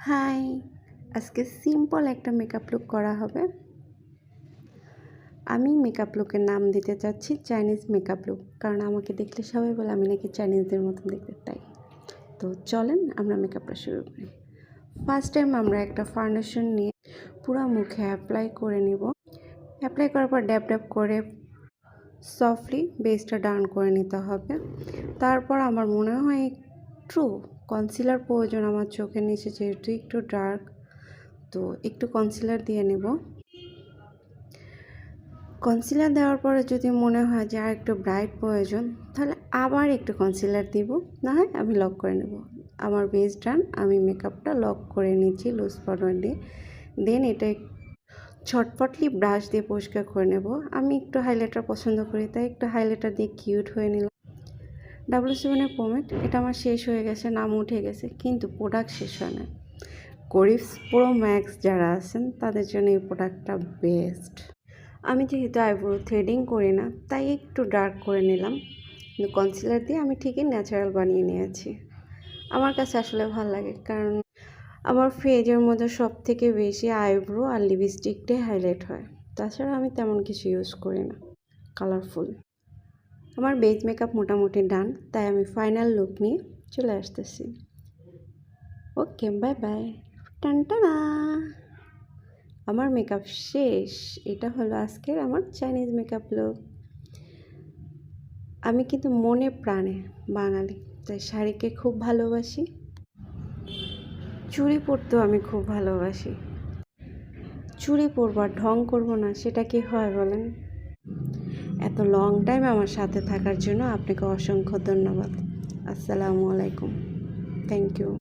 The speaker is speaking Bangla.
হাই, আজকে সিম্পল একটা মেকআপ লুক করা হবে। আমি মেকআপ লুকের নাম দিতে চাচ্ছি চাইনিজ মেকআপ লুক, কারণ আমাকে দেখলে সবাই বলে আমি নাকি চাইনিজদের মতন দেখতে। তাই তো চলেন আমরা মেকআপটা শুরু করি। ফার্স্ট টাইম আমরা একটা ফাউন্ডেশন নিয়ে পুরো মুখে অ্যাপ্লাই করে নিব। অ্যাপ্লাই করার পর ড্যাব ড্যাব করে সফটলি বেসটা ডাউন করে নিতে হবে। তারপর আমার মনে হয় একটু কনসিলার প্রয়োজন আমার চোখের নিচে, যেহেতু একটু ডার্ক, তো একটু কনসিলার দিয়ে নেব। কনসিলার দেওয়ার পরে যদি মনে হয় যে আর একটু ব্রাইট প্রয়োজন, তাহলে আবার একটু কনসিলার দিব, না হয় আমি লক করে নেব। আমার বেস ডান, আমি মেকআপটা লক করে নিচ্ছি লুজ পাউডার দিয়ে। দেন এটা ঝটপটলি ব্রাশ দিয়ে পরিষ্কার করে নেব। আমি একটু হাইলাইটার পছন্দ করি, তাই একটু হাইলাইটার দিয়ে কিউট হয়ে নিলাম। W7 পোমেড, এটা আমার শেষ হয়ে গেছে, নাম উঠে গেছে, কিন্তু প্রোডাক্ট শেষ হয় না। কোরিস প্রো ম্যাক্স যারা আছেন তাদের জন্য এই প্রোডাক্টটা বেস্ট। আমি যেহেতু আইব্রো থ্রেডিং করি না, তাই একটু ডার্ক করে নিলাম, কিন্তু কনসিলার দিয়ে আমি ঠিকই ন্যাচারাল বানিয়ে নিয়েছি। আমার কাছে আসলে ভালো লাগে, কারণ আমার ফেজের মধ্যে সব থেকে বেশি আইব্রো আর লিপস্টিকটাই হাইলাইট হয়। তাছাড়া আমি তেমন কিছু ইউজ করি না কালারফুল। আমার বেজ মেকআপ মোটামুটি ডান, তাই আমি ফাইনাল লুক নিয়ে চলে আসতেছি। ওকে, বাই বাই, টানটানা। আমার মেকআপ শেষ। এটা হলো আজকের আমার চাইনিজ মেকআপ লুক। আমি কিন্তু মনে প্রাণে বাঙালি, তাই শাড়িকে খুব ভালোবাসি, চুড়ি পরতেও আমি খুব ভালোবাসি। চুড়ি পরবার ঢং করবো না, সেটা কি হয় বলেন? এত লং টাইম আমার সাথে থাকার জন্য আপনাকে অসংখ্য ধন্যবাদ। আসসালামু আলাইকুম, থ্যাংক ইউ।